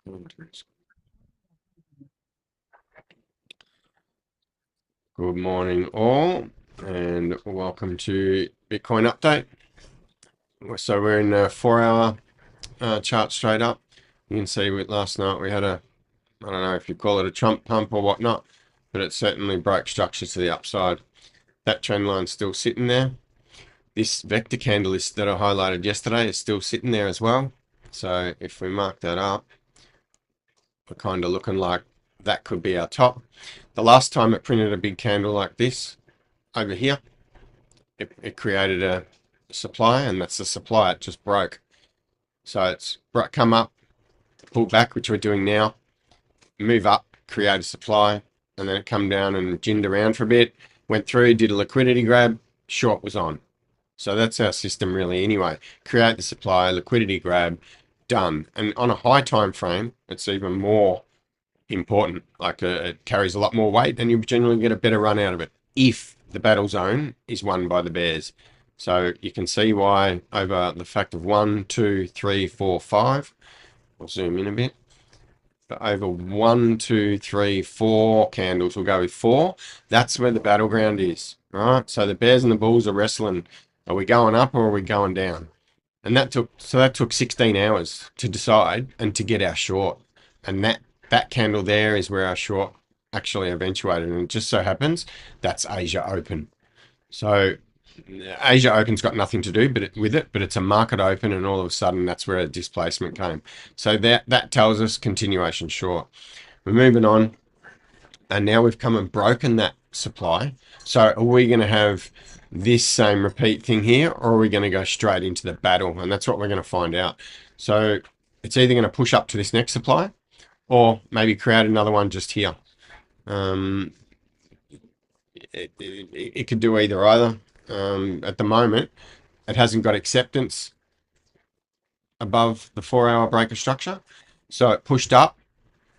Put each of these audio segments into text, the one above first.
Good morning, all, and welcome to Bitcoin Update. So we're in a 4 hour chart straight up. You can see with last night we had I don't know if you call it a Trump pump or whatnot, but it certainly broke structure to the upside. That trend line's still sitting there. This vector candle that I highlighted yesterday is still sitting there as well. So if we mark that up, we're kind of looking like that could be our top. The last time it printed a big candle like this over here, it created a supply, and that's the supply. It just broke. So it's come up, pull back, which we're doing now, move up, create a supply, and then it come down and ginned around for a bit, went through, did a liquidity grab, short was on. So that's our system really anyway. Create the supply, liquidity grab, done. And on a high time frame, it's even more important. Like it carries a lot more weight, and you generally get a better run out of it if the battle zone is won by the bears. So you can see why over the fact of 1, 2, 3, 4, 5. I'll zoom in a bit. But over 1, 2, 3, 4 candles, we'll go with 4. That's where the battleground is, right? So the bears and the bulls are wrestling. Are we going up or are we going down? And that took 16 hours to decide and to get our short. And that candle there is where our short actually eventuated. And it just so happens that's Asia Open. So Asia Open's got nothing to do with it, but it's a market open, and all of a sudden that's where a displacement came. So that tells us continuation short. We're moving on, and now we've come and broken that supply. So are we going to have this same repeat thing here, or are we going to go straight into the battle? And that's what we're going to find out. So it's either going to push up to this next supply, or maybe create another one just here. It could do either. At the moment, it hasn't got acceptance above the 4 hour breaker structure. So it pushed up,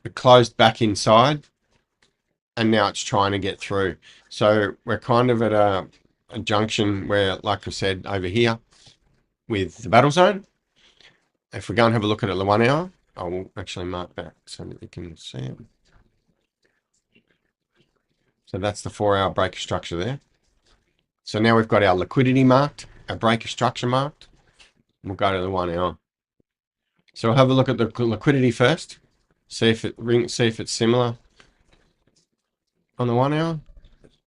it closed back inside, and now it's trying to get through. So we're kind of at a junction where, like I said, over here with the battle zone. If we go and have a look at the 1 hour, I will actually mark that so that you can see it. So that's the 4 hour breaker structure there. So now we've got our liquidity marked, our breaker structure marked. We'll go to the 1 hour. So we'll have a look at the liquidity first. See if it's similar on the 1 hour.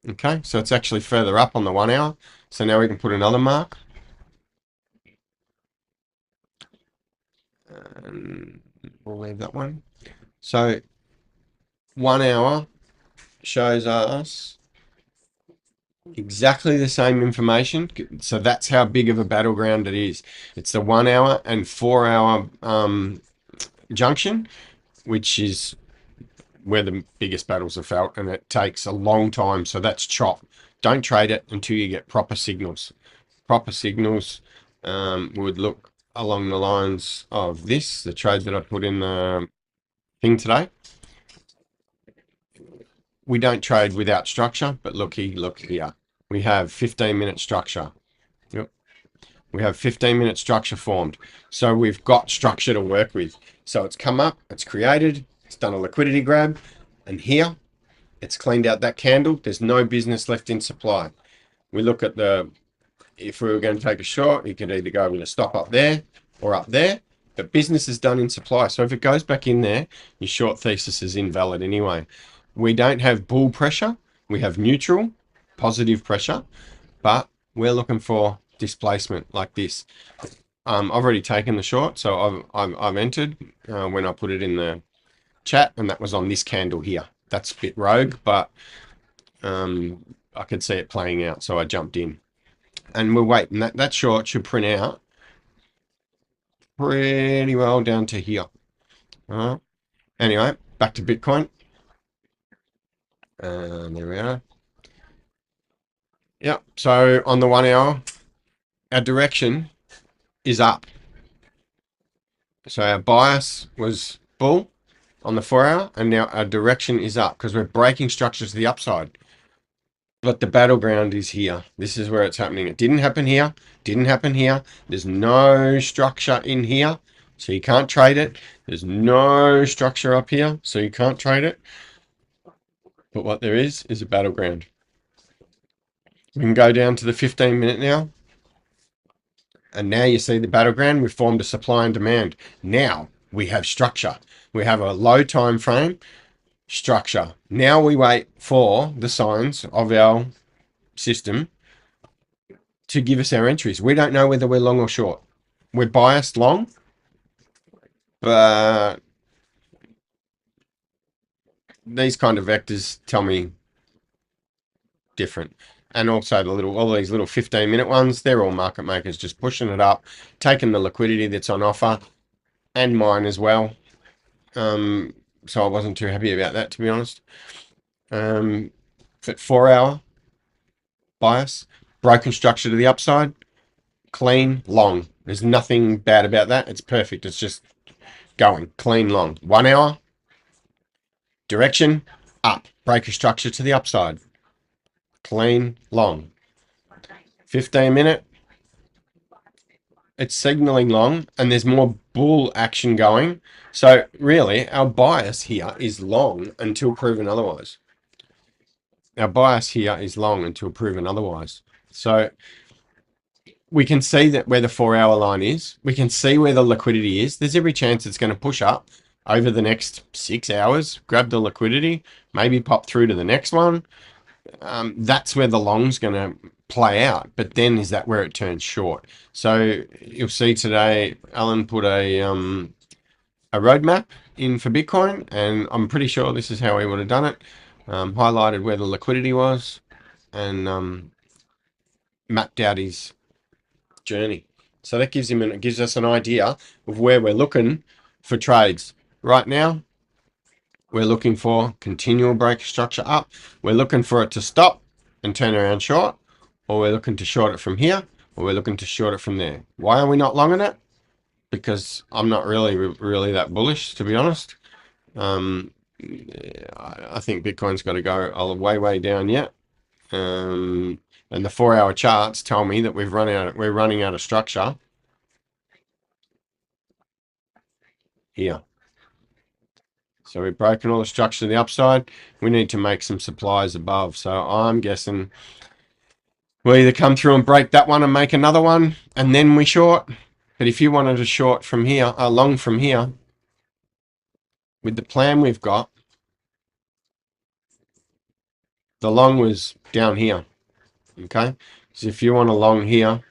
Okay, so it's actually further up on the 1 hour. So now we can put another mark. And we'll leave that one. So 1 hour shows us exactly the same information. So that's how big of a battleground it is. It's the 1 hour and 4 hour junction, which is where the biggest battles are felt, and it takes a long time. So that's chop. Don't trade it until you get proper signals. Proper signals would look along the lines of this, the trade that I put in the thing today. We don't trade without structure, but look here. We have 15-minute structure. Yep. We have 15-minute structure formed. So we've got structure to work with. So it's come up, it's created, it's done a liquidity grab, and here it's cleaned out that candle. There's no business left in supply. We look at if we were going to take a short, you could either go with a stop up there or up there, but business is done in supply. So if it goes back in there, your short thesis is invalid anyway. We don't have bull pressure. We have neutral, positive pressure, but we're looking for displacement like this. I've already taken the short, so I've entered when I put it in the chat, and that was on this candle here. That's a bit rogue, but I could see it playing out, so I jumped in. And we're waiting. That short should print out pretty well down to here. Anyway, back to Bitcoin. There we are. Yep. So on the 1 hour, our direction is up. So our bias was bull on the 4 hour, and now our direction is up because we're breaking structures to the upside. But the battleground is here. This is where it's happening. It didn't happen here. Didn't happen here. There's no structure in here. So you can't trade it. There's no structure up here, so you can't trade it. But what there is a battleground. We can go down to the 15-minute now. And now you see the battleground. We've formed a supply and demand. Now we have structure. We have a low time frame structure. Now we wait for the signs of our system to give us our entries. We don't know whether we're long or short. We're biased long, but these kind of vectors tell me different. And also all these little 15-minute ones, they're all market makers just pushing it up, taking the liquidity that's on offer, and mine as well. So I wasn't too happy about that, to be honest. But 4-hour bias, broken structure to the upside, clean, long. There's nothing bad about that. It's perfect. It's just going clean, long. 1 hour, direction, up. Breaker structure to the upside. Clean, long. 15-minute, it's signaling long, and there's more bull action going. So really, our bias here is long until proven otherwise. Our bias here is long until proven otherwise. So we can see that where the 4-hour line is. We can see where the liquidity is. There's every chance it's going to push up over the next 6 hours, grab the liquidity, maybe pop through to the next one. That's where the long's going to play out. But then is that where it turns short? So you'll see today, Alan put a roadmap in for Bitcoin, and I'm pretty sure this is how he would have done it. Highlighted where the liquidity was and mapped out his journey. So that gives us an idea of where we're looking for trades. Right now, we're looking for continual break structure up. We're looking for it to stop and turn around short, or we're looking to short it from here, or we're looking to short it from there. Why are we not long in it? Because I'm not really that bullish, to be honest. I think Bitcoin's got to go way down yet. And the 4-hour charts tell me that we're running out of structure here. So we've broken all the structure to the upside. We need to make some supplies above. So I'm guessing we'll either come through and break that one and make another one, and then we short. But if you wanted to short from here, long from here, with the plan we've got, the long was down here. Okay? So if you want a long here,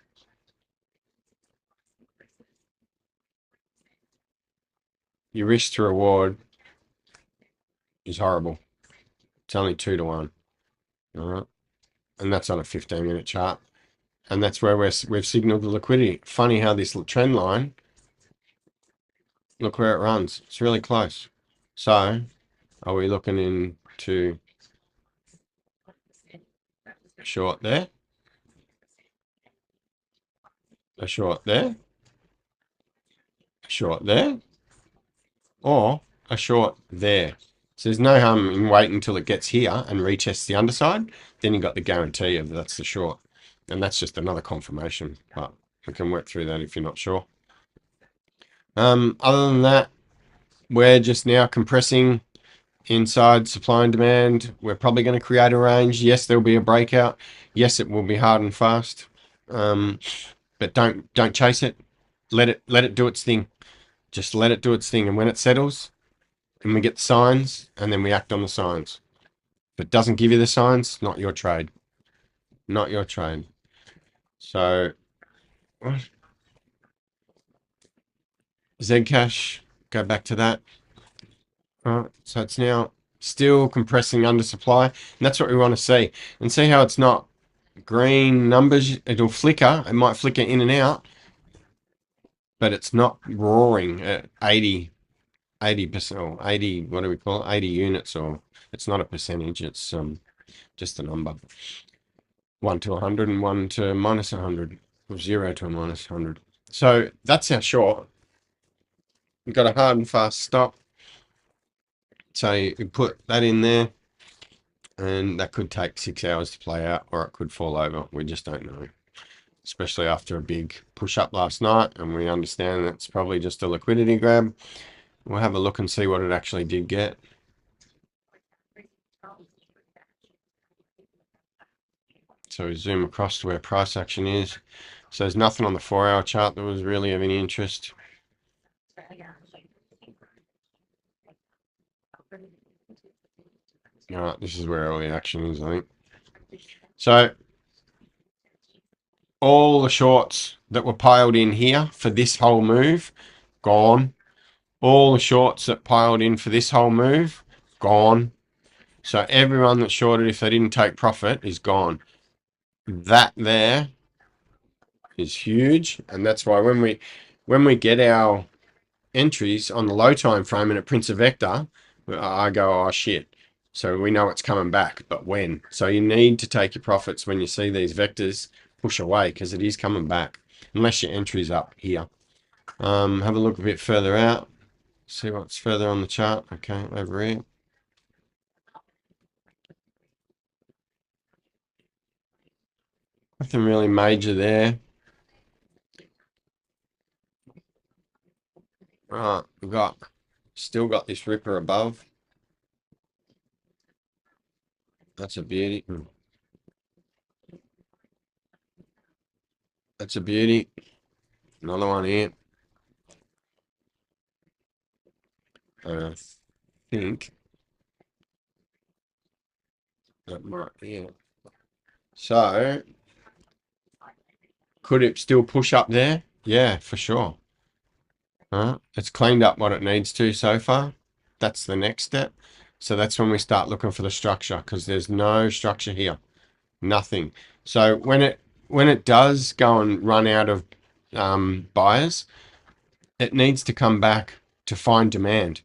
your risk to reward is horrible. It's only 2 to 1. All right. And that's on a 15-minute chart. And that's where we've signaled the liquidity. Funny how this trend line, look where it runs. It's really close. So are we looking into a short there? A short there? A short there? Or a short there? So there's no harm in waiting until it gets here and retests the underside. Then you got the guarantee of that's the short. And that's just another confirmation. But we can work through that if you're not sure. Other than that, we're just now compressing inside supply and demand. We're probably going to create a range. Yes, there'll be a breakout. Yes, it will be hard and fast. But don't chase it. Let it do its thing. Just let it do its thing. And when it settles, and we get the signs, and then we act on the signs. If it doesn't give you the signs, not your trade. Not your trade. So, what? Zcash, go back to that. All right, so it's now still compressing under supply, and that's what we want to see. And see how it's not green numbers. It'll flicker. It might flicker in and out, but it's not roaring at 80% or 80, what do we call it? 80 units, or it's not a percentage. It's just a number. 1 to 100 and 1 to minus 100, or 0 to a minus 100. So that's our short. We've got a hard and fast stop. So you put that in there, and that could take 6 hours to play out, or it could fall over. We just don't know. especially after a big push up last night, and we understand that's probably just a liquidity grab. We'll have a look and see what it actually did get. So we zoom across to where price action is. So there's nothing on the 4-hour chart that was really of any interest. All right, this is where all the action is, I think. So all the shorts that were piled in here for this whole move, gone. All the shorts that piled in for this whole move, gone. So everyone that shorted, if they didn't take profit, is gone. That there is huge, and that's why when we get our entries on the low time frame and it prints a vector, I go, oh shit. So we know it's coming back, but when? So you need to take your profits when you see these vectors push away, because it is coming back, unless your entry's up here. Have a look a bit further out, see what's further on the chart. Okay, over here. Nothing really major there. Right, we've still got this ripper above. That's a beauty. That's a beauty. Another one here. I think that might be it. So, could it still push up there? Yeah, for sure. It's cleaned up what it needs to so far. That's the next step. So that's when we start looking for the structure, because there's no structure here. Nothing. So when it does go and run out of buyers, it needs to come back to find demand,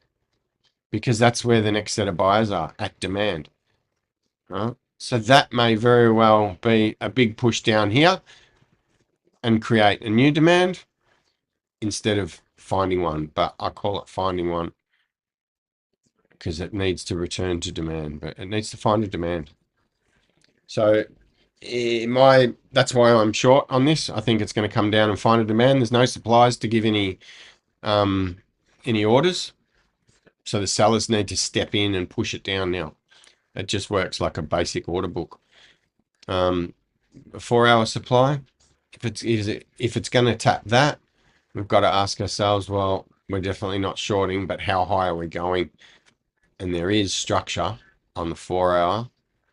because that's where the next set of buyers are, at demand. Right? So that may very well be a big push down here and create a new demand instead of finding one. But I call it finding one because it needs to return to demand, but it needs to find a demand. So that's why I'm short on this. I think it's going to come down and find a demand. There's no supplies to give any orders. So the sellers need to step in and push it down now. It just works like a basic order book. A 4-hour supply, if it's going to tap that, we've got to ask ourselves, well, we're definitely not shorting, but how high are we going? And there is structure on the 4-hour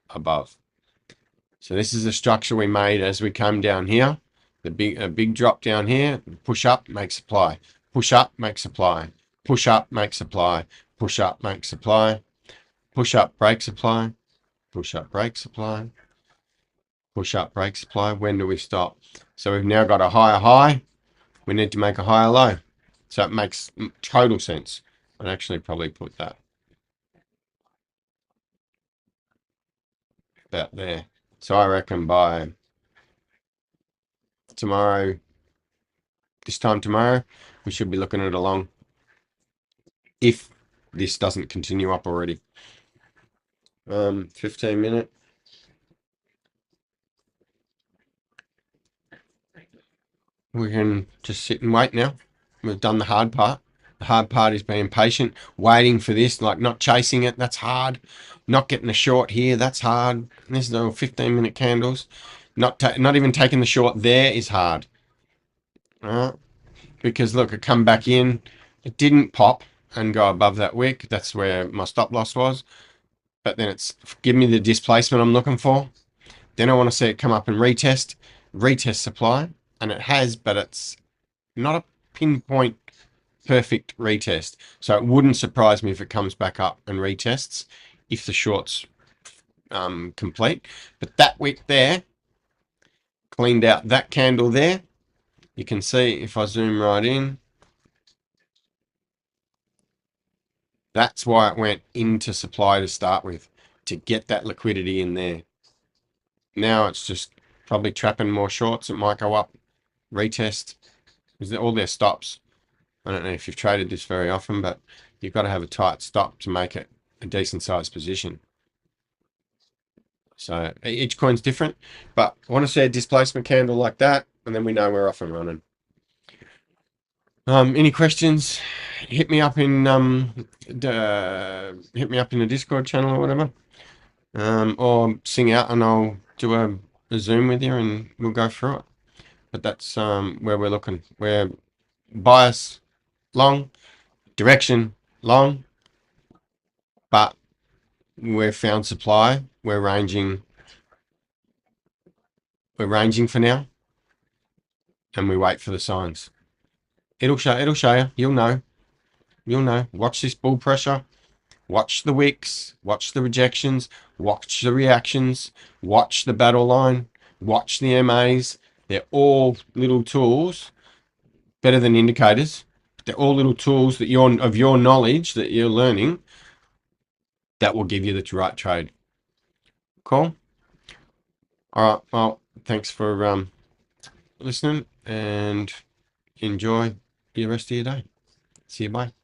above. So this is the structure we made as we come down here. A big drop down here, push up, make supply. Push up, make supply. Push up, make supply. Push up, make supply. Push up, break supply. Push up, break supply. Push up, break supply. When do we stop? So we've now got a higher high. We need to make a higher low. So it makes total sense. I'd actually probably put that about there. So I reckon by tomorrow, this time tomorrow, we should be looking at a long, if this doesn't continue up already. 15-minute. We can just sit and wait now. We've done the hard part. The hard part is being patient, waiting for this, like not chasing it. That's hard. Not getting a short here. That's hard. This is all 15-minute candles. Not even taking the short there is hard. Because look, it come back in. It didn't pop and go above that wick. That's where my stop loss was. But then it's give me the displacement I'm looking for. Then I want to see it come up and retest supply. And it has, but it's not a pinpoint perfect retest. So it wouldn't surprise me if it comes back up and retests if the short's complete. But that wick there cleaned out that candle there. You can see if I zoom right in, that's why it went into supply to start with, to get that liquidity in there. Now it's just probably trapping more shorts. It might go up, retest. All their stops. I don't know if you've traded this very often, but you've got to have a tight stop to make it a decent sized position. So each coin's different, but I want to see a displacement candle like that and then we know we're off and running. Any questions? Hit me up in the Discord channel or whatever, or sing out and I'll do a Zoom with you and we'll go through it. But that's where we're looking. We're bias long, direction long, but we've found supply. We're ranging for now, and we wait for the signs. It'll show you. You'll know. Watch this bull pressure. Watch the wicks. Watch the rejections. Watch the reactions. Watch the battle line. Watch the MAs. They're all little tools, better than indicators. They're all little tools that of your knowledge that you're learning that will give you the right trade. Cool. All right. Well, thanks for listening and enjoy the rest of your day. See you. Bye.